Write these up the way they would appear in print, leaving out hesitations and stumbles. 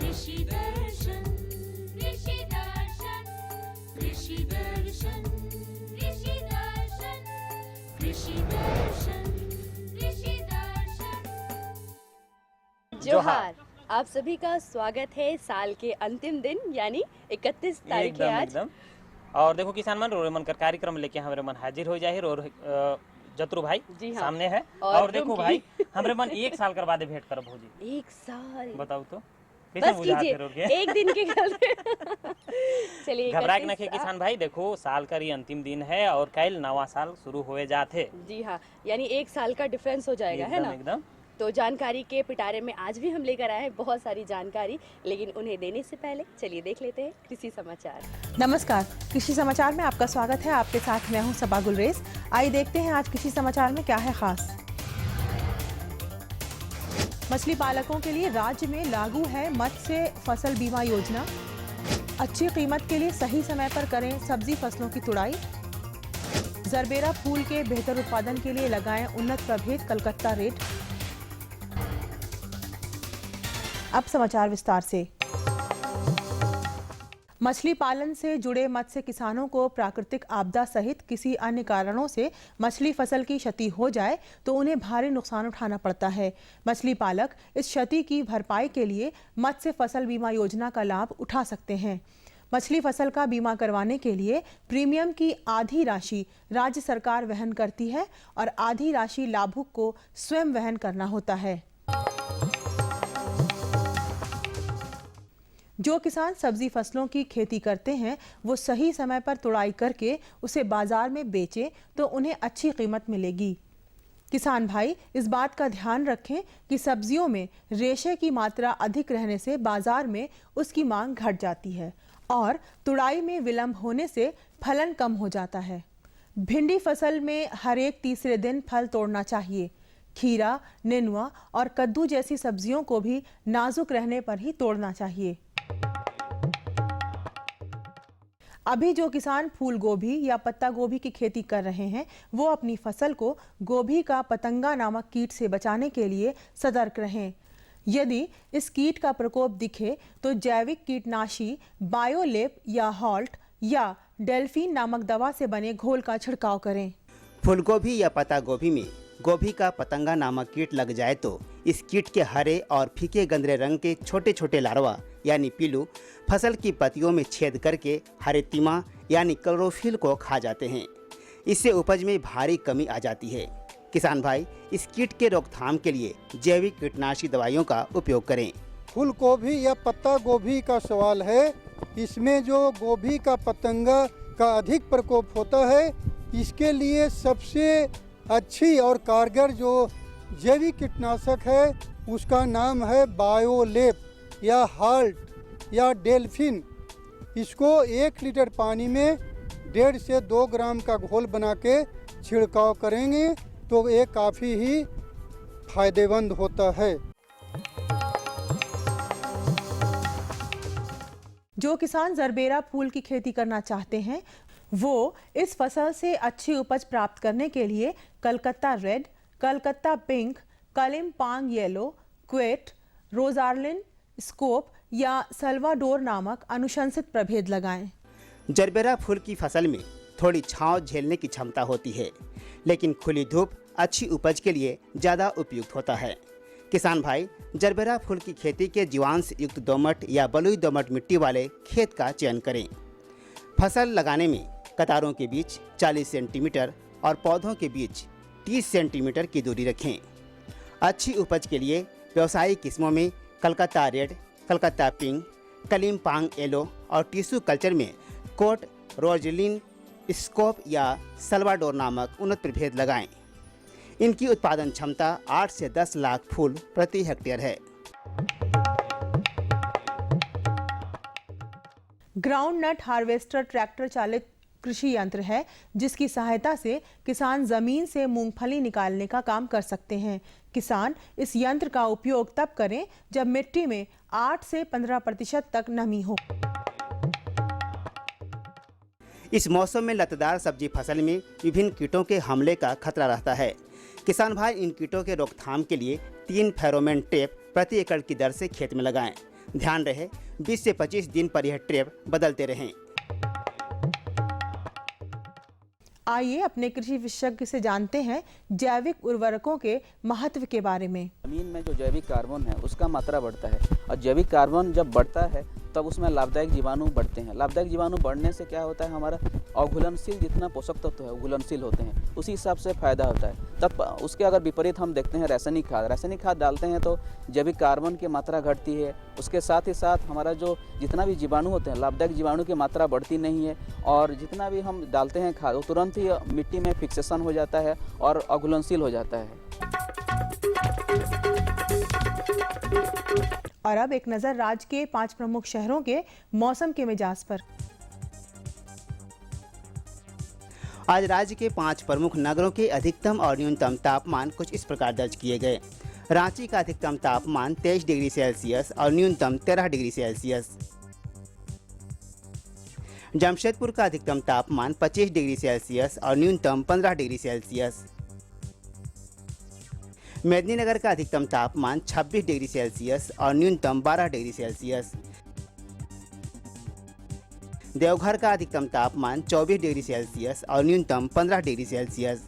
कृषि दर्शन कृषि दर्शन कृषि दर्शन कृषि दर्शन कृषि दर्शन कृषि दर्शन। जोहार, आप सभी का स्वागत है साल के अंतिम दिन यानी 31 तारीख है आज। एकदम और देखो किसान मन रोरे मन कर कार्यक्रम लेके हमारे मन हाजिर हो जाहिर और जतरू भाई जी हाँ। सामने है और देखो भाई हमारे मन एक साल कर बाद भेंट कर भौजी। एक साल बताओ तो बस कीजिए एक दिन के चलिए घबरा के नखे किसान भाई, देखो साल का ये अंतिम दिन है और कल नवा साल शुरू हुए जाते। जी हाँ, यानी एक साल का डिफरेंस हो जाएगा है ना एकदम। तो जानकारी के पिटारे में आज भी हम लेकर आए हैं बहुत सारी जानकारी, लेकिन उन्हें देने से पहले चलिए देख लेते हैं कृषि समाचार। नमस्कार, कृषि समाचार में आपका स्वागत है। आपके साथ मैं हूं सबा गुलरेज। आइए देखते हैं आज कृषि समाचार में क्या है खास। मछली पालकों के लिए राज्य में लागू है मत्स्य फसल बीमा योजना। अच्छी कीमत के लिए सही समय पर करें सब्जी फसलों की तुड़ाई। जरबेरा फूल के बेहतर उत्पादन के लिए लगाएं उन्नत प्रभेद कलकत्ता रेड। अब समाचार विस्तार से। मछली पालन से जुड़े मत्स्य किसानों को प्राकृतिक आपदा सहित किसी अन्य कारणों से मछली फसल की क्षति हो जाए तो उन्हें भारी नुकसान उठाना पड़ता है। मछली पालक इस क्षति की भरपाई के लिए मत्स्य फसल बीमा योजना का लाभ उठा सकते हैं। मछली फसल का बीमा करवाने के लिए प्रीमियम की आधी राशि राज्य सरकार वहन करती है और आधी राशि लाभुक को स्वयं वहन करना होता है। जो किसान सब्जी फसलों की खेती करते हैं वो सही समय पर तुड़ाई करके उसे बाजार में बेचें तो उन्हें अच्छी कीमत मिलेगी। किसान भाई इस बात का ध्यान रखें कि सब्जियों में रेशे की मात्रा अधिक रहने से बाजार में उसकी मांग घट जाती है और तुड़ाई में विलंब होने से फलन कम हो जाता है। भिंडी फसल में हर एक तीसरे दिन फल तोड़ना चाहिए। खीरा, नेनुआ और कद्दू जैसी सब्जियों को भी नाजुक रहने पर ही तोड़ना चाहिए। अभी जो किसान फूल गोभी या पत्ता गोभी की खेती कर रहे हैं वो अपनी फसल को गोभी का पतंगा नामक कीट से बचाने के लिए सतर्क रहें। यदि इस कीट का प्रकोप दिखे तो जैविक कीटनाशी बायोलेप या हॉल्ट या डेल्फिन नामक दवा से बने घोल का छिड़काव करें। फूलगोभी या पत्ता गोभी में गोभी का पतंगा नामक कीट लग जाए तो इस कीट के हरे और फीके गंदरे रंग के छोटे छोटे लार्वा यानी पीलू फसल की पत्तियों में छेद करके हरे तिमा यानी क्लोरोफिल को खा जाते हैं। इससे उपज में भारी कमी आ जाती है। किसान भाई इस कीट के रोकथाम के लिए जैविक कीटनाशी दवाइयों का उपयोग करें। फूल गोभी या पत्ता गोभी का सवाल है। इसमें जो गोभी का पतंगा का अधिक प्रकोप होता है, इसके लिए सबसे अच्छी और कारगर जो जैविक कीटनाशक है उसका नाम है बायोलेप या हाल्ट या डेल्फिन। इसको 1 लीटर पानी में 1.5 से 2 ग्राम का घोल बना के छिड़काव करेंगे तो ये काफ़ी ही फायदेमंद होता है। जो किसान जरबेरा फूल की खेती करना चाहते हैं वो इस फसल से अच्छी उपज प्राप्त करने के लिए Calcutta red, Calcutta pink, Kalimpong yellow, क्वेट, रोजार्लिन, स्कोप या सल्वाडोर नामक अनुशंसित प्रभेद लगाएं। जरबेरा फूल की फसल में थोड़ी छांव झेलने की क्षमता होती है, लेकिन खुली धूप अच्छी उपज के लिए ज़्यादा उपयुक्त होता है। किसान भाई जरबेरा फूल की खेती के जीवांश युक्त दोमट या बलुई दोमट मिट्टी वाले खेत का चयन करें। फसल लगाने में कतारों के बीच 40 सेंटीमीटर और पौधों के बीच 30 सेंटीमीटर की दूरी रखें। अच्छी उपज के लिए व्यावसायिक किस्मों में Calcutta red, Calcutta pink, Kalimpong yellow और टिश्यू कल्चर में कोट, रोजलिन, स्कोप या सल्वाडोर नामक उन्नत प्रभेद लगाएं। इनकी उत्पादन क्षमता 8 से 10 लाख फूल प्रति हेक्टेयर है। ग्राउंड नट हार्वेस्टर ट्रैक्टर चालित कृषि यंत्र है जिसकी सहायता से किसान जमीन से मूंगफली निकालने का काम कर सकते हैं। किसान इस यंत्र का उपयोग तब करें जब मिट्टी में 8 से 15% तक नमी हो। इस मौसम में लतादार सब्जी फसल में विभिन्न कीटों के हमले का खतरा रहता है। किसान भाई इन कीटों के रोकथाम के लिए 3 फेरोमोन ट्रैप प्रति एकड़ की दर से खेत में लगाएं ध्यान रहे 20 से 25 दिन पर यह ट्रैप बदलते रहें। आइए अपने कृषि विशेषज्ञ से जानते हैं जैविक उर्वरकों के महत्व के बारे में। जमीन में जो जैविक कार्बन है उसका मात्रा बढ़ता है और जैविक कार्बन जब बढ़ता है तब उसमें लाभदायक जीवाणु बढ़ते हैं। लाभदायक जीवाणु बढ़ने से क्या होता है, हमारा अघुलनशील जितना पोषक तत्व है घुलनशील होते हैं, उसी हिसाब से फायदा होता है। तब उसके अगर विपरीत हम देखते हैं रासायनिक खाद डालते हैं तो जैविक कार्बन की मात्रा घटती है। उसके साथ ही साथ हमारा जो जितना भी जीवाणु होते हैं लाभदायक जीवाणु की मात्रा बढ़ती नहीं है और जितना भी हम डालते हैं खाद वो तुरंत ही मिट्टी में फिक्सेशन हो जाता है और अघुलनशील हो जाता है। और अब एक नजर राज्य के 5 प्रमुख शहरों के मौसम के मिजाज पर। आज राज्य के 5 प्रमुख नगरों के अधिकतम और न्यूनतम तापमान कुछ इस प्रकार दर्ज किए गए। रांची का अधिकतम तापमान 23 डिग्री सेल्सियस और न्यूनतम 13 डिग्री सेल्सियस। जमशेदपुर का अधिकतम तापमान 25 डिग्री सेल्सियस और न्यूनतम 15 डिग्री सेल्सियस। मेदिनीनगर का अधिकतम तापमान 26 डिग्री सेल्सियस और न्यूनतम 12 डिग्री सेल्सियस। देवघर का अधिकतम तापमान 24 डिग्री सेल्सियस और न्यूनतम 15 डिग्री सेल्सियस।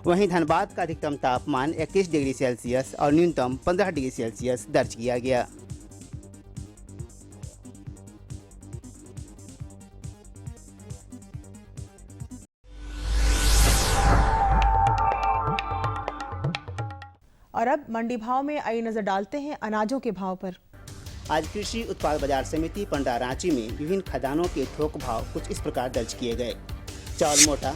वहीं धनबाद का अधिकतम तापमान 21 डिग्री सेल्सियस और न्यूनतम 15 डिग्री सेल्सियस दर्ज किया गया। और अब मंडी भाव में आई नजर डालते हैं अनाजों के भाव पर। आज कृषि उत्पाद बाजार समिति पंडा रांची में विभिन्न खदानों के थोक भाव कुछ इस प्रकार दर्ज किए गए। चावल मोटा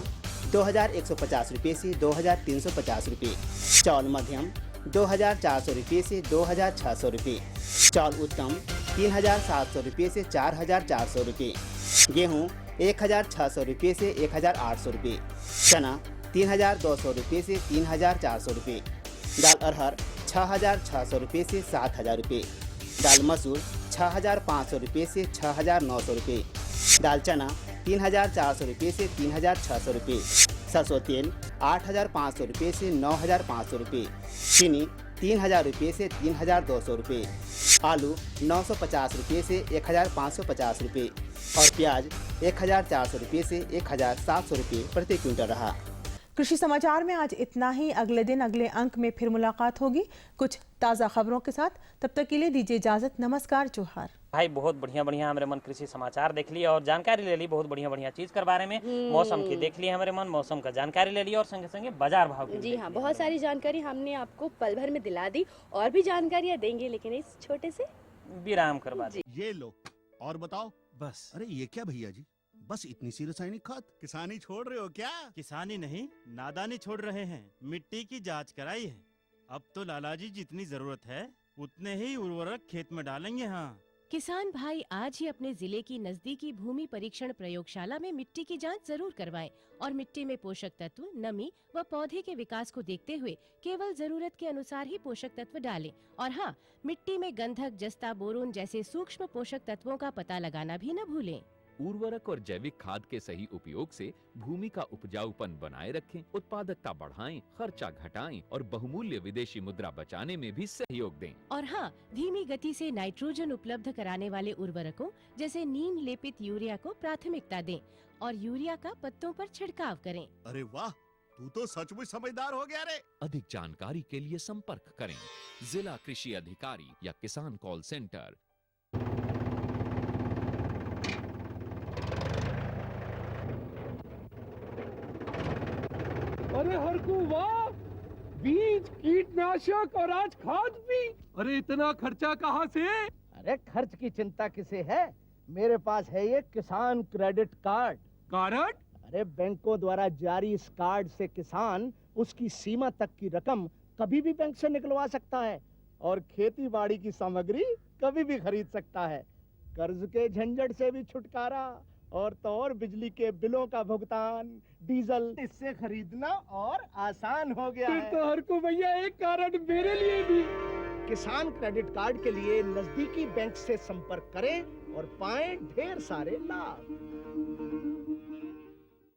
2150 रुपये से 2350 रुपये, चावल मध्यम 2400 रुपये से 2600 रुपये, चावल उत्तम 3700 रुपये से 4400 रुपये, गेहूँ 1600 रुपये से 1800 रुपये, चना 3200 रुपये से 3400 रुपये, दाल अरहर 6600 रुपये से 7000 रुपये, दाल मसूर 6500 रुपये से 6900 रुपये, दाल चना 3400 रुपये से 3600 रुपये, सरसों तेल 8500 रुपये से 9500 रुपये, चीनी 3000 रुपये से 3200 रुपये, आलू 950 रुपये से 1550 रुपये और प्याज 1400 रुपये से 1700 रुपये प्रति क्विंटल रहा। कृषि समाचार में आज इतना ही। अगले दिन अगले अंक में फिर मुलाकात होगी कुछ ताज़ा खबरों के साथ। तब तक के लिए दीजिए इजाजत। नमस्कार, जोहार। भाई बहुत बढ़िया हमारे मन कृषि समाचार देख लिया और जानकारी ले ली बहुत बढ़िया चीज के बारे में। मौसम की देख लिया हमारे मन, मौसम का जानकारी ले लिया और संगे संगे बाजार भाव की। जी हाँ, बहुत सारी जानकारी हमने आपको पल भर में दिला दी और भी जानकारियाँ देंगे, लेकिन इस छोटे से विराम करवा दी। ये लो और बताओ। बस। अरे ये क्या भैया जी, बस इतनी सी रासायनिक खाद? किसानी छोड़ रहे हो क्या? किसानी नहीं, नादानी छोड़ रहे हैं। मिट्टी की जांच कराई है। अब तो लालाजी जितनी जरूरत है उतने ही उर्वरक खेत में डालेंगे। हाँ, किसान भाई आज ही अपने जिले की नजदीकी भूमि परीक्षण प्रयोगशाला में मिट्टी की जांच जरूर करवाएं और मिट्टी में पोषक तत्व, नमी व पौधे के विकास को देखते हुए केवल जरूरत के अनुसार ही पोषक तत्व डालें। और हाँ, मिट्टी में गंधक, जस्ता, बोरोन जैसे सूक्ष्म पोषक तत्वों का पता लगाना भी न भूलें। उर्वरक और जैविक खाद के सही उपयोग से भूमि का उपजाऊपन बनाए रखें, उत्पादकता बढ़ाएं, खर्चा घटाएं और बहुमूल्य विदेशी मुद्रा बचाने में भी सहयोग दें। और हाँ, धीमी गति से नाइट्रोजन उपलब्ध कराने वाले उर्वरकों जैसे नीम लेपित यूरिया को प्राथमिकता दें और यूरिया का पत्तों पर छिड़काव करें। अरे वाह, तू तो सचमुच समझदार हो गया रे। अधिक जानकारी के लिए संपर्क करें जिला कृषि अधिकारी या किसान कॉल सेंटर। अरे हरकू वाह, बीज, कीटनाशक और आज खाद भी। अरे इतना खर्चा कहाँ से? अरे खर्च की चिंता किसे है, मेरे पास है ये किसान क्रेडिट कार्ड। कार्ड? अरे बैंकों द्वारा जारी इस कार्ड से किसान उसकी सीमा तक की रकम कभी भी बैंक से निकलवा सकता है और खेती बाड़ी की सामग्री कभी भी खरीद सकता है। कर्ज के झंझट से भी छुटकारा और तो और बिजली के बिलों का भुगतान, डीजल इससे खरीदना और आसान हो गया है। तो हरकू भैया एक कार्ड मेरे लिए भी। किसान क्रेडिट कार्ड के लिए नजदीकी बैंक से संपर्क करें और पाएं ढेर सारे लाभ।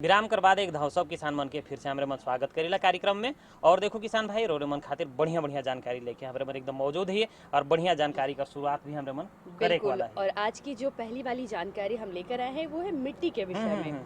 विराम कर बाद एक धावसव किसान मन के फिर से हमारे मन स्वागत करेला कार्यक्रम में। और देखो किसान भाई रोरे मन खातिर बढ़िया बढ़िया जानकारी लेके हमारे मन एकदम मौजूद है और बढ़िया जानकारी का शुरुआत भी हमारे मन करे वाला है। और आज की जो पहली वाली जानकारी हम लेकर आए हैं वो है मिट्टी के विषय में।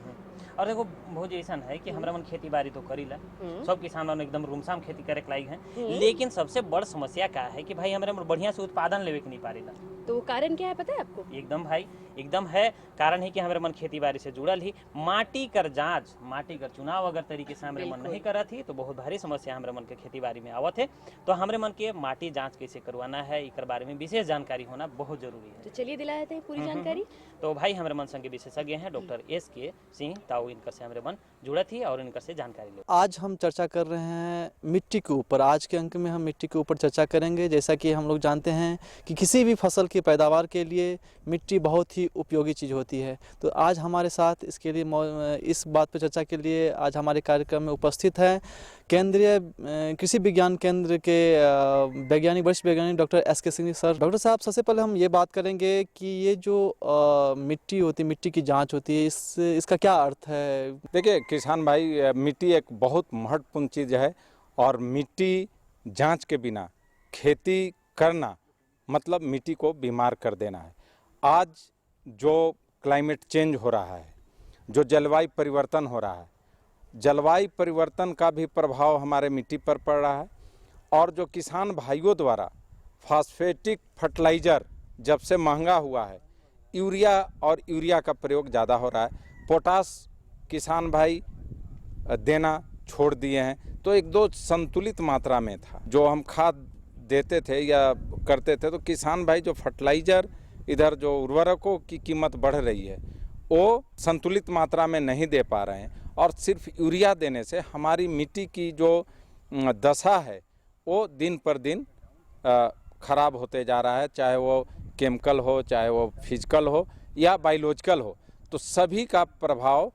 और देखो बहुत ऐसा है कि हमारा मन खेती बाड़ी तो करीला, सब किसान मन एकदम रूमसाम खेती करे के लायक है, लेकिन सबसे बड़ समस्या क्या है कि भाई हमारे मन बढ़िया से उत्पादन लेवे के नहीं पारेला। तो वो कारण क्या है पता है आपको? एकदम भाई एकदम है, कारण है कि हमारे मन खेती बाड़ी से जुड़ल ही माटी कर जांच, माटी कर चुनाव अगर तरीके से हमारे मन नहीं करा थी तो बहुत भारी समस्या हमारे मन के खेती बाड़ी में आवत है। तो हमारे मन के माटी जांच कैसे करवाना है इस बारे में विशेष जानकारी होना बहुत जरूरी है। तो चलिए दिला देते हैं पूरी जानकारी। तो भाई हमारे मन संगे विशेषज्ञ हैं डॉक्टर SK सिंह ताऊ, इनकर से हमारे मन जुड़ा थी और इनकर से जानकारी ले। आज हम चर्चा कर रहे हैं मिट्टी के ऊपर। आज के अंक में हम मिट्टी के ऊपर चर्चा करेंगे। जैसा कि हम लोग जानते हैं कि किसी भी फसल की पैदावार के लिए मिट्टी बहुत ही उपयोगी चीज़ होती है। तो आज हमारे साथ इसके लिए इस बात पर चर्चा के लिए आज हमारे कार्यक्रम में उपस्थित है केंद्रीय कृषि विज्ञान केंद्र के वैज्ञानिक वरिष्ठ वैज्ञानिक doctor SK Singh sir. Doctor साहब, सबसे पहले हम ये बात करेंगे कि ये जो मिट्टी होती है, मिट्टी की जांच होती है, इसका क्या अर्थ है? देखिए किसान भाई, मिट्टी एक बहुत महत्वपूर्ण चीज़ है और मिट्टी जांच के बिना खेती करना मतलब मिट्टी को बीमार कर देना है। आज जो क्लाइमेट चेंज हो रहा है, जो जलवायु परिवर्तन हो रहा है, जलवायु परिवर्तन का भी प्रभाव हमारे मिट्टी पर पड़ रहा है। और जो किसान भाइयों द्वारा फास्फेटिक फर्टिलाइज़र जब से महंगा हुआ है, यूरिया का प्रयोग ज़्यादा हो रहा है, पोटास किसान भाई देना छोड़ दिए हैं। तो एक दो संतुलित मात्रा में था जो हम खाद देते थे या करते थे। तो किसान भाई जो फर्टिलाइज़र, इधर जो उर्वरकों की कीमत बढ़ रही है वो संतुलित मात्रा में नहीं दे पा रहे हैं और सिर्फ यूरिया देने से हमारी मिट्टी की जो दशा है वो दिन पर दिन खराब होते जा रहा है, चाहे वो केमिकल हो, चाहे वो फिजिकल हो या बायोलॉजिकल हो। तो सभी का प्रभाव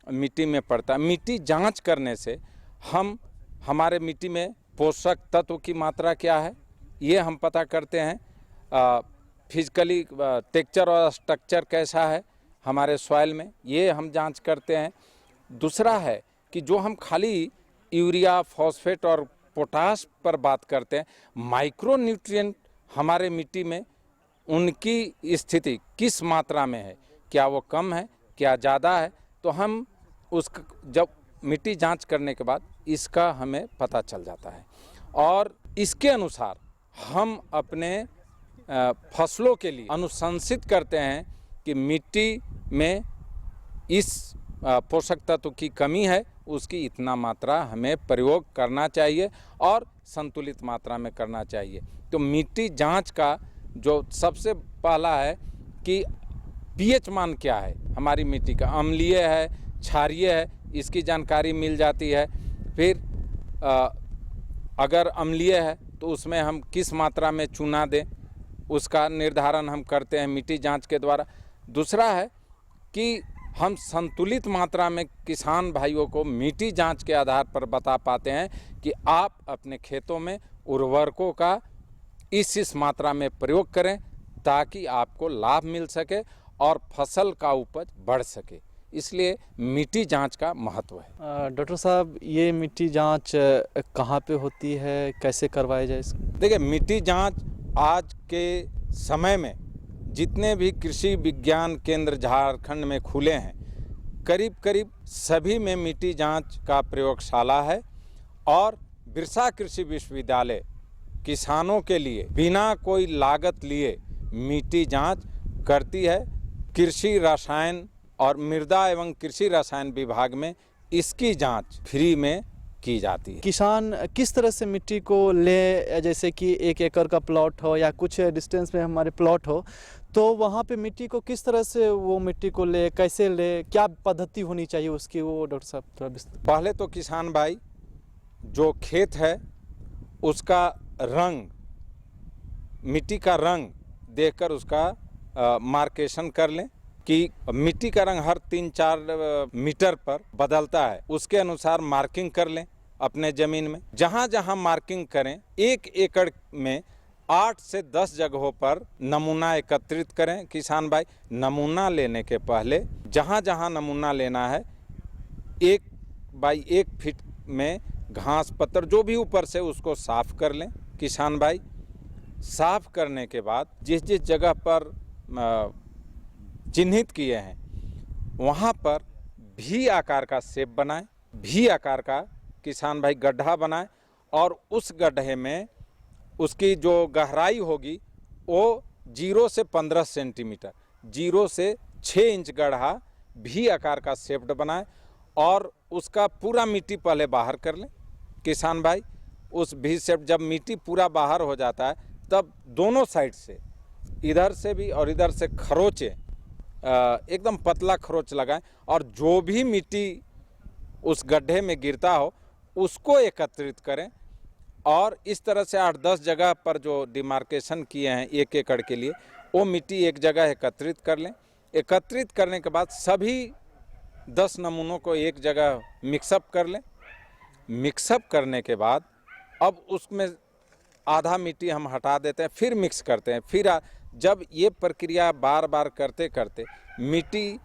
मिट्टी में पड़ता है। मिट्टी जांच करने से हम हमारे मिट्टी में पोषक तत्व की मात्रा क्या है ये हम पता करते हैं, फिजिकली टेक्सचर और स्ट्रक्चर कैसा है हमारे सॉइल में ये हम जांच करते हैं। दूसरा है कि जो हम खाली यूरिया, फॉस्फेट और पोटास पर बात करते हैं, माइक्रो न्यूट्रिएंट हमारे मिट्टी में उनकी स्थिति किस मात्रा में है, क्या वो कम है, क्या ज़्यादा है, तो हम उसका जब मिट्टी जांच करने के बाद इसका हमें पता चल जाता है और इसके अनुसार हम अपने फसलों के लिए अनुशंसित करते हैं कि मिट्टी में इस पोषक तत्व की कमी है, उसकी इतना मात्रा हमें प्रयोग करना चाहिए और संतुलित मात्रा में करना चाहिए। तो मिट्टी जांच का जो सबसे पहला है कि pH मान क्या है हमारी मिट्टी का, अम्लीय है, क्षारीय है, इसकी जानकारी मिल जाती है। फिर अगर अम्लीय है तो उसमें हम किस मात्रा में चूना दें उसका निर्धारण हम करते हैं मिट्टी जांच के द्वारा। दूसरा है कि हम संतुलित मात्रा में किसान भाइयों को मिट्टी जांच के आधार पर बता पाते हैं कि आप अपने खेतों में उर्वरकों का इस मात्रा में प्रयोग करें ताकि आपको लाभ मिल सके और फसल का उपज बढ़ सके। इसलिए मिट्टी जांच का महत्व है। डॉक्टर साहब, ये मिट्टी जांच कहाँ पे होती है, कैसे करवाया जाए इसको? देखिए, मिट्टी जांच आज के समय में जितने भी कृषि विज्ञान केंद्र झारखंड में खुले हैं, करीब करीब सभी में मिट्टी जांच का प्रयोगशाला है और बिरसा कृषि विश्वविद्यालय किसानों के लिए बिना कोई लागत लिए मिट्टी जांच करती है। कृषि रसायन और मृदा एवं कृषि रसायन विभाग में इसकी जांच फ्री में की जाती है। किसान किस तरह से मिट्टी को ले, जैसे कि 1 एकड़ का प्लॉट हो या कुछ डिस्टेंस में हमारे प्लॉट हो, तो वहाँ पे मिट्टी को किस तरह से वो मिट्टी को ले, कैसे ले, क्या पद्धति होनी चाहिए उसकी, वो डॉक्टर साहब थोड़ा? पहले तो किसान भाई जो खेत है उसका रंग, मिट्टी का रंग देखकर उसका मार्केशन कर लें कि मिट्टी का रंग हर 3-4 मीटर पर बदलता है, उसके अनुसार मार्किंग कर लें अपने ज़मीन में। जहाँ जहाँ मार्किंग करें 1 एकड़ में 8 से 10 जगहों पर नमूना एकत्रित करें। किसान भाई, नमूना लेने के पहले जहाँ जहाँ नमूना लेना है 1 बाई 1 फीट में घास पत्तर जो भी ऊपर से उसको साफ कर लें किसान भाई। साफ करने के बाद जिस जिस जगह पर चिन्हित किए हैं वहाँ पर भी आकार का शेप बनाएं, भी आकार का किसान भाई गड्ढा बनाएं और उस गड्ढे में उसकी जो गहराई होगी वो 0 से 15 सेंटीमीटर, 0 से 6 इंच गड्ढा भी आकार का शेप्ड बनाएं और उसका पूरा मिट्टी पहले बाहर कर लें किसान भाई। उस भी शेप जब मिट्टी पूरा बाहर हो जाता है तब दोनों साइड से, इधर से भी और इधर से खरोचे, एकदम पतला खरोच लगाएं और जो भी मिट्टी उस गड्ढे में गिरता हो उसको एकत्रित करें और इस तरह से 8-10 जगह पर जो डिमार्केशन किए हैं 1 एकड़ के लिए वो मिट्टी एक जगह एकत्रित कर लें। एकत्रित करने के बाद सभी 10 नमूनों को एक जगह मिक्सअप कर लें। मिक्सअप करने के बाद अब उसमें आधा मिट्टी हम हटा देते हैं, फिर मिक्स करते हैं। फिर जब ये प्रक्रिया बार बार करते करते मिट्टी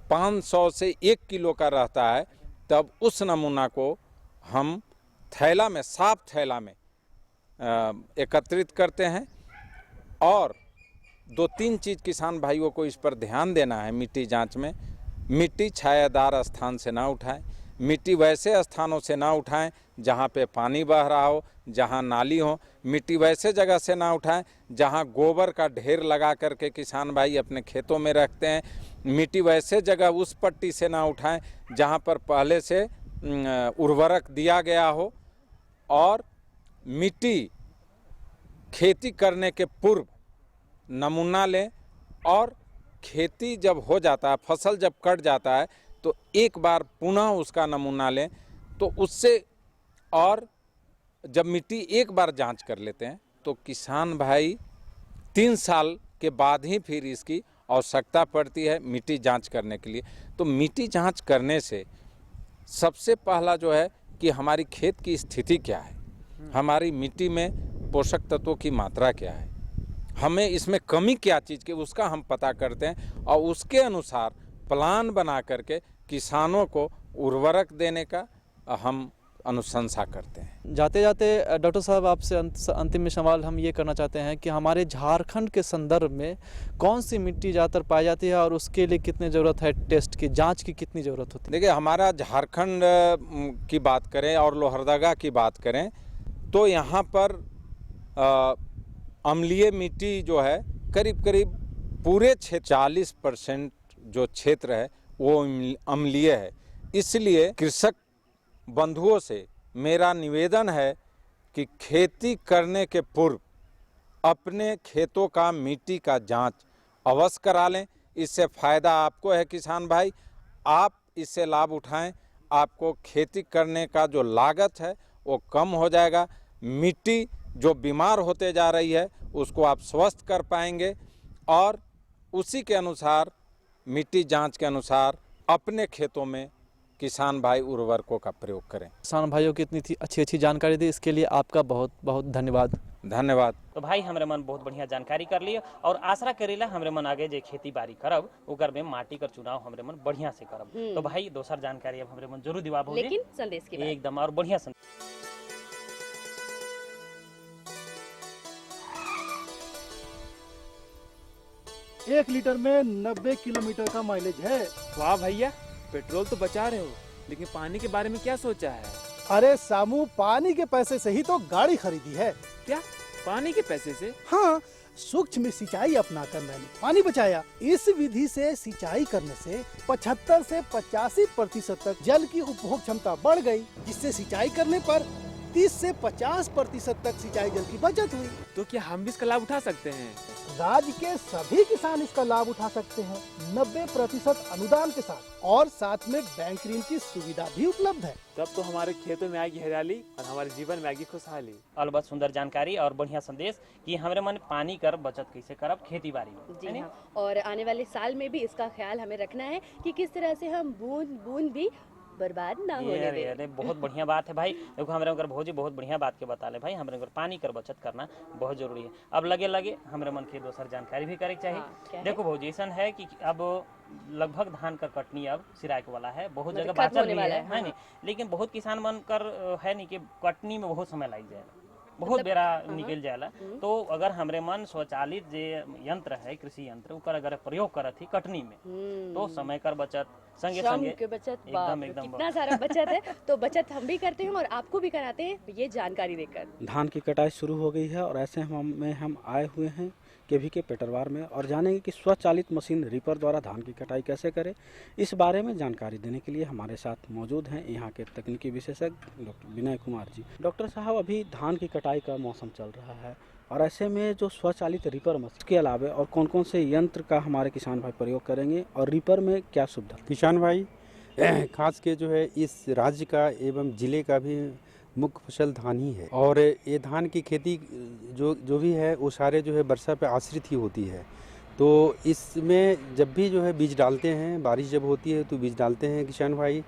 500 से 1 किलो का रहता है तब उस नमूना को हम थैला में, साफ थैला में एकत्रित करते हैं। और 2-3 चीज़ किसान भाइयों को इस पर ध्यान देना है मिट्टी जांच में। मिट्टी छायादार स्थान से ना उठाएं, मिट्टी वैसे स्थानों से ना उठाएं जहां पे पानी बह रहा हो, जहां नाली हो। मिट्टी वैसे जगह से ना उठाएं जहां गोबर का ढेर लगा करके किसान भाई अपने खेतों में रखते हैं। मिट्टी वैसे जगह उस पट्टी से ना उठाएं जहां पर पहले से उर्वरक दिया गया हो। और मिट्टी खेती करने के पूर्व नमूना लें और खेती जब हो जाता है, फसल जब कट जाता है तो एक बार पुनः उसका नमूना लें। तो उससे, और जब मिट्टी एक बार जांच कर लेते हैं तो किसान भाई 3 साल के बाद ही फिर इसकी आवश्यकता पड़ती है मिट्टी जांच करने के लिए। तो मिट्टी जांच करने से सबसे पहला जो है कि हमारी खेत की स्थिति क्या है, हमारी मिट्टी में पोषक तत्वों की मात्रा क्या है, हमें इसमें कमी क्या चीज़ की, उसका हम पता करते हैं और उसके अनुसार प्लान बना करके किसानों को उर्वरक देने का हम अनुशंसा करते हैं। जाते जाते डॉक्टर साहब आपसे अंतिम में सवाल हम ये करना चाहते हैं कि हमारे झारखंड के संदर्भ में कौन सी मिट्टी ज़्यादातर पाई जाती है और उसके लिए कितनी ज़रूरत है, टेस्ट की जांच की कितनी ज़रूरत होती है? देखिए, हमारा झारखंड की बात करें और लोहरदगा की बात करें तो यहाँ पर अम्लीय मिट्टी जो है करीब करीब पूरे 40% जो क्षेत्र है वो अम्लीय है। इसलिए कृषक बंधुओं से मेरा निवेदन है कि खेती करने के पूर्व अपने खेतों का मिट्टी का जांच अवश्य करा लें। इससे फ़ायदा आपको है किसान भाई, आप इससे लाभ उठाएं। आपको खेती करने का जो लागत है वो कम हो जाएगा। मिट्टी जो बीमार होते जा रही है उसको आप स्वस्थ कर पाएंगे और उसी के अनुसार मिट्टी जांच के अनुसार अपने खेतों में किसान भाई उर्वरकों का प्रयोग करें। किसान भाइयों की इतनी अच्छी जानकारी दी, इसके लिए आपका बहुत बहुत धन्यवाद। धन्यवाद। तो भाई हमरे मन बहुत बढ़िया जानकारी कर लिए और आशा करेला हमरे मन आगे जे खेती बाड़ी करब ओकर में माटी का चुनाव हमरे मन बढ़िया से करब। तो भाई दोसर जानकारी अब हमरे मन जरूर दिवाब होगी, लेकिन संदेश के बाद एकदम और बढ़िया संदेश। 1 लीटर में 90 किलोमीटर का माइलेज है। वाह भैया, पेट्रोल तो बचा रहे हो, लेकिन पानी के बारे में क्या सोचा है? अरे सामू, पानी के पैसे से ही तो गाड़ी खरीदी है। क्या पानी के पैसे से? हाँ, सूक्ष्म सिंचाई अपनाकर मैंने पानी बचाया। इस विधि से सिंचाई करने से 75 से 85% तक जल की उपभोग क्षमता बढ़ गई, जिससे सिंचाई करने पर 30 से 50% तक सिंचाई जल की बचत हुई। तो क्या हम भी इसका लाभ उठा सकते हैं? राज्य के सभी किसान इसका लाभ उठा सकते हैं 90% अनुदान के साथ, और साथ में बैंक ऋण की सुविधा भी उपलब्ध है। तब तो हमारे खेतों में आएगी हरियाली और हमारे जीवन में आएगी खुशहाली। अलबत सुंदर जानकारी और बढ़िया संदेश कि हमरे मन पानी कर बचत कैसे करब खेती बाड़ी में। जी हाँ, और आने वाले साल में भी इसका ख्याल हमें रखना है कि किस तरह से हम बूंद बूंद भी बर्बाद ना होने दे। अरे बहुत बढ़िया बात है भाई। देखो हमारे अगर भौजी बहुत बढ़िया बात के बता ले भाई, हमारे अगर पानी कर बचत करना बहुत जरूरी है। अब लगे लगे हमारे मन के दोसर जानकारी भी करे चाहिए। क्या है? देखो भौजी ऐसा है कि अब लगभग धान का कटनी अब सिराय के वाला है, बहुत जगह खत्म बाचल होने भी वाला है है, नहीं, लेकिन बहुत किसान मन कर है नहीं कि कटनी में बहुत समय लग जाएगा, बहुत बेरा निकल जाएला। तो अगर हमरे मन स्वचालित जे यंत्र है, कृषि यंत्र, ओकर अगर प्रयोग करत ही कटनी में, तो समय कर बचत संगे श्रम संगे के बचत, एकदम बाप रे, एकदम कितना सारा बचत है। तो बचत हम भी करते हैं और आपको भी कराते हैं ये जानकारी देकर। धान की कटाई शुरू हो गई है और ऐसे हम आए हुए हैं केवी के पेटरवार में और जानेंगे कि स्वचालित मशीन रीपर द्वारा धान की कटाई कैसे करें। इस बारे में जानकारी देने के लिए हमारे साथ मौजूद हैं यहाँ के तकनीकी विशेषज्ञ डॉक्टर विनय कुमार जी। डॉक्टर साहब, अभी धान की कटाई का मौसम चल रहा है और ऐसे में जो स्वचालित रीपर मशीन के अलावा और कौन कौन से यंत्र का हमारे किसान भाई प्रयोग करेंगे और रीपर में क्या सुविधा? किसान भाई खास के जो है इस राज्य का एवं जिले का भी मुख्य फसल धान ही है और ये धान की खेती जो भी है वो सारे जो है वर्षा पे आश्रित ही होती है। तो इसमें जब भी जो है बीज डालते हैं, बारिश जब होती है तो बीज डालते हैं किसान भाई,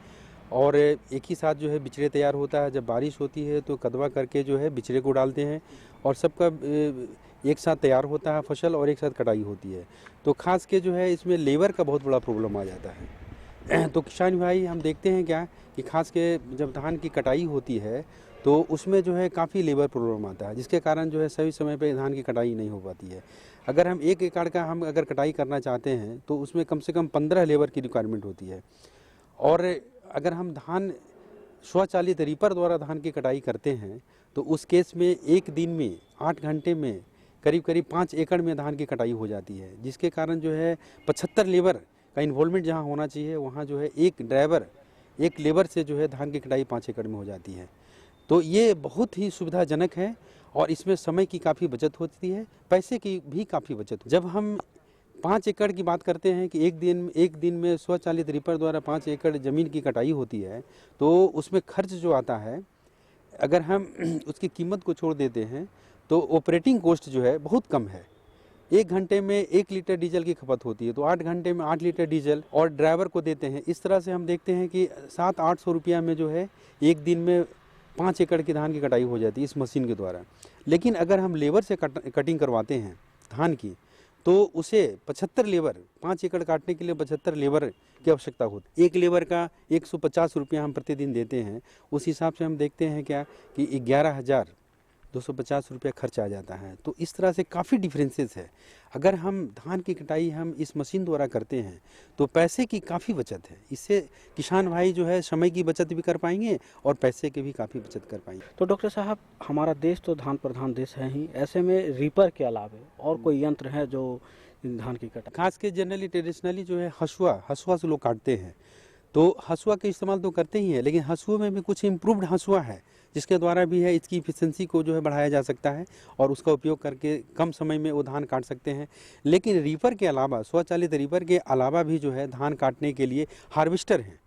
और एक ही साथ जो है बिचड़े तैयार होता है। जब बारिश होती है तो कदवा करके जो है बिचड़े को डालते हैं और सबका एक साथ तैयार होता है फसल और एक साथ कटाई होती है। तो खास के जो है इसमें लेबर का बहुत बड़ा प्रॉब्लम आ जाता है। तो किसान भाई हम देखते हैं क्या कि खास के जब धान की कटाई होती है तो उसमें जो है काफ़ी लेबर प्रॉब्लम आता है, जिसके कारण जो है सही समय पे धान की कटाई नहीं हो पाती है। अगर हम 1 एकड़ का हम अगर कटाई करना चाहते हैं तो उसमें कम से कम 15 लेबर की रिक्वायरमेंट होती है। और अगर हम धान स्वचालित रीपर द्वारा धान की कटाई करते हैं तो उस केस में एक दिन में 8 घंटे में करीब 5 एकड़ में धान की कटाई हो जाती है, जिसके कारण जो है 75 लेबर का इन्वॉल्वमेंट जहाँ होना चाहिए वहाँ जो है एक लेबर से जो है धान की कटाई 5 एकड़ में हो जाती है। तो ये बहुत ही सुविधाजनक है और इसमें समय की काफ़ी बचत होती है, पैसे की भी काफ़ी बचत। जब हम 5 एकड़ की बात करते हैं कि एक दिन में स्वचालित रीपर द्वारा 5 एकड़ ज़मीन की कटाई होती है तो उसमें खर्च जो आता है, अगर हम उसकी कीमत को छोड़ देते हैं तो ऑपरेटिंग कॉस्ट जो है बहुत कम है। 1 घंटे में 1 लीटर डीजल की खपत होती है तो 8 घंटे में 8 लीटर डीजल और ड्राइवर को देते हैं। इस तरह से हम देखते हैं कि 700-800 रुपया में जो है एक दिन में 5 एकड़ की धान की कटाई हो जाती है इस मशीन के द्वारा। लेकिन अगर हम लेबर से कटिंग करवाते हैं धान की तो उसे 75 लेबर, 5 एकड़ काटने के लिए 75 लेबर की आवश्यकता होती है। एक लेबर का 150 रुपया हम प्रतिदिन देते हैं। उस हिसाब से हम देखते हैं क्या कि 11,250 रुपया खर्च आ जाता है। तो इस तरह से काफ़ी डिफरेंसेस है। अगर हम धान की कटाई हम इस मशीन द्वारा करते हैं तो पैसे की काफ़ी बचत है। इससे किसान भाई जो है समय की बचत भी कर पाएंगे और पैसे की भी काफ़ी बचत कर पाएंगे। तो डॉक्टर साहब, हमारा देश तो धान प्रधान देश है ही, ऐसे में रीपर के अलावा और कोई यंत्र है जो धान की कटाई? खास के जनरली ट्रेडिशनली जो है हसुआ से लोग काटते हैं। तो हसुआ का इस्तेमाल तो करते ही हैं, लेकिन हसुए में भी कुछ इम्प्रूव्ड हसुआ है जिसके द्वारा भी है इसकी इफिशिएंसी को जो है बढ़ाया जा सकता है और उसका उपयोग करके कम समय में वो धान काट सकते हैं। लेकिन रीपर के अलावा, स्वचालित रीपर के अलावा भी जो है धान काटने के लिए हार्वेस्टर हैं।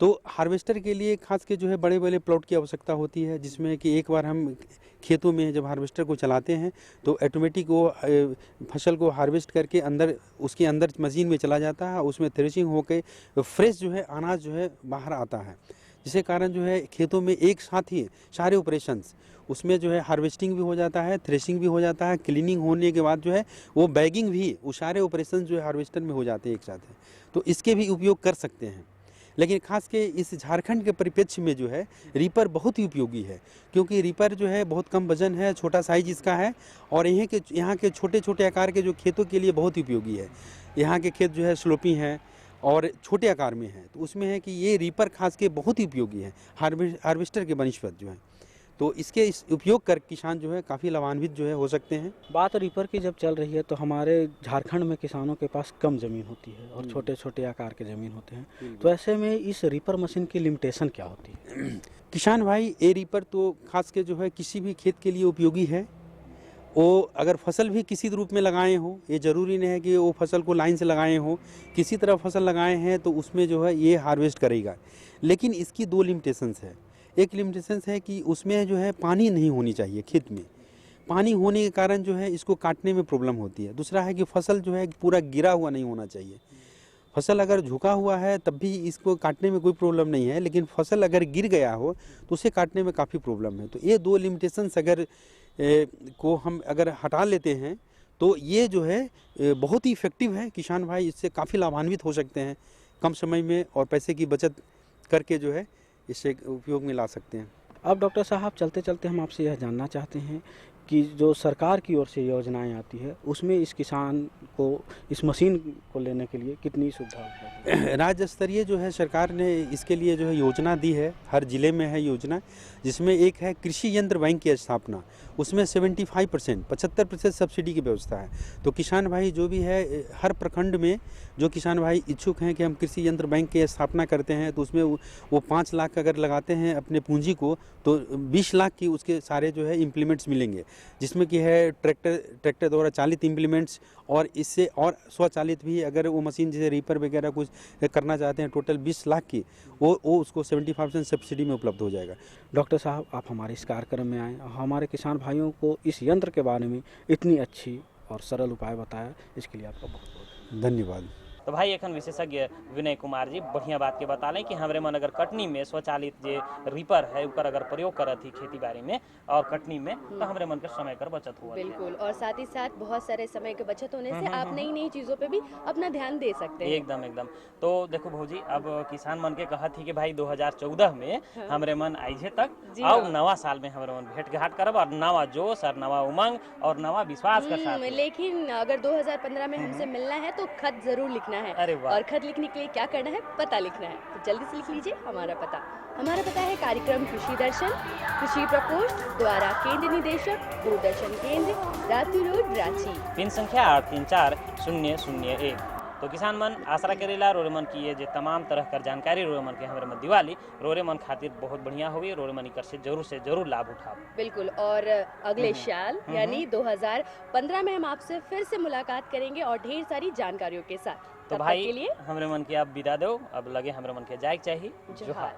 तो हार्वेस्टर के लिए खास के जो है बड़े बड़े प्लॉट की आवश्यकता होती है, जिसमें कि एक बार हम खेतों में जब हार्वेस्टर को चलाते हैं तो ऑटोमेटिक वो फसल को हार्वेस्ट करके उसके अंदर मशीन में चला जाता है, उसमें थ्रेशिंग होकर फ्रेश जो है अनाज जो है बाहर आता है, जिसके कारण जो है खेतों में एक साथ ही सारे ऑपरेशंस उसमें जो है हार्वेस्टिंग भी हो जाता है, थ्रेशिंग भी हो जाता है, क्लीनिंग होने के बाद जो है वो बैगिंग भी, वो सारे ऑपरेशन जो है हार्वेस्टर में हो जाते हैं एक साथ है। तो इसके भी उपयोग कर सकते हैं। लेकिन खास के इस झारखंड के परिप्रेक्ष्य में जो है रीपर बहुत ही उपयोगी है, क्योंकि रीपर जो है बहुत कम वजन है, छोटा साइज इसका है और यहाँ के छोटे छोटे आकार के जो खेतों के लिए बहुत ही उपयोगी है। यहाँ के खेत जो है स्लोपी हैं और छोटे आकार में है, तो उसमें है कि ये रीपर खास के बहुत ही उपयोगी है हार्वेस्टर के बनस्पत जो है। तो इसके इस उपयोग कर किसान जो है काफ़ी लाभान्वित जो है हो सकते हैं। बात रीपर की जब चल रही है तो हमारे झारखंड में किसानों के पास कम ज़मीन होती है और छोटे छोटे आकार के ज़मीन होते हैं, तो ऐसे में इस रीपर मशीन की लिमिटेशन क्या होती है? किसान भाई, ये रीपर तो खास के जो है किसी भी खेत के लिए उपयोगी है। वो अगर फसल भी किसी रूप में लगाए हो, ये ज़रूरी नहीं है कि वो फसल को लाइन से लगाए हो, किसी तरह फसल लगाए हैं तो उसमें जो है ये हार्वेस्ट करेगा। लेकिन इसकी 2 लिमिटेशंस है। एक लिमिटेशंस है कि उसमें जो है पानी नहीं होनी चाहिए खेत में, पानी होने के कारण जो है इसको काटने में प्रॉब्लम होती है। दूसरा है कि फसल जो है पूरा गिरा हुआ नहीं होना चाहिए। फसल अगर झुका हुआ है तब भी इसको काटने में कोई प्रॉब्लम नहीं है, लेकिन फसल अगर गिर गया हो तो उसे काटने में काफ़ी प्रॉब्लम है। तो ये दो लिमिटेशंस अगर को हम अगर हटा लेते हैं तो ये जो है बहुत ही इफेक्टिव है। किसान भाई इससे काफ़ी लाभान्वित हो सकते हैं, कम समय में और पैसे की बचत करके जो है इसे उपयोग में ला सकते हैं। अब डॉक्टर साहब चलते चलते हम आपसे यह जानना चाहते हैं कि जो सरकार की ओर से योजनाएं आती है उसमें इस किसान को इस मशीन को लेने के लिए कितनी सुविधा उपलब्ध है? राज्य स्तरीय जो है सरकार ने इसके लिए जो है योजना दी है, हर जिले में है योजना, जिसमें एक है कृषि यंत्र बैंक की स्थापना, उसमें 75% सब्सिडी की व्यवस्था है। तो किसान भाई जो भी है हर प्रखंड में जो किसान भाई इच्छुक हैं कि हम कृषि यंत्र बैंक की स्थापना करते हैं तो उसमें वो 5 लाख अगर लगाते हैं अपने पूंजी को तो 20 लाख की उसके सारे जो है इम्प्लीमेंट्स मिलेंगे, जिसमें कि है ट्रैक्टर द्वारा चालित इम्प्लीमेंट्स और इससे और स्वचालित भी अगर वो मशीन जैसे रीपर वगैरह कुछ करना चाहते हैं टोटल 20 लाख की वो उसको 75% सब्सिडी में उपलब्ध हो जाएगा। डॉक्टर साहब आप हमारे इस कार्यक्रम में आए, हमारे किसान भाइयों को इस यंत्र के बारे में इतनी अच्छी और सरल उपाय बताया, इसके लिए आपका बहुत बहुत धन्यवाद। तो भाई एखन विशेषज्ञ विनय कुमार जी बढ़िया बात के बता लें कि हमारे मन अगर कटनी में स्वचालित जो रीपर है ऊपर अगर प्रयोग करत ही खेती बाड़ी में और कटनी में तो हमारे मन के समय कर बचत हुआ। बिल्कुल, और साथ ही साथ बहुत सारे समय के बचत होने से आप नई नई चीजों पे भी अपना ध्यान दे सकते हैं। एकदम एकदम। तो देखो भौजी अब किसान मन के कहा थी कि भाई 2014 में हमारे मन आइजे तक और नवा साल में हमारे मन भेंट घाट करब और नवा जोश और नवा उमंग और नवा विश्वास के साथ। लेकिन अगर 2015 में हमसे मिलना है तो खत जरूर लिखना है। अरे वाह। और खत लिखने के लिए क्या करना है, पता लिखना है। तो जल्दी से लिख लीजिए हमारा पता। हमारा पता है कार्यक्रम कृषि दर्शन, कृषि प्रकोष्ठ द्वारा केंद्र निदेशक दूरदर्शन केंद्र, रातू रोड, रांची। पिन संख्या 834001। तो किसान मन आशा करेला रोरे मन की ये जो तमाम तरह कर जानकारी रोरे मन के हमारे मन दिवाली रोरे मन खातिर बहुत बढ़िया होगी, रोरे मन कर से जरूर लाभ उठाओ। बिल्कुल, और अगले साल यानी 2015 में हम आपसे फिर से मुलाकात करेंगे और ढेर सारी जानकारियों के साथ। तो भाई हमारे मन की आप विदा दो, अब लगे हमारे मन के जाए चाहिए। जोहार।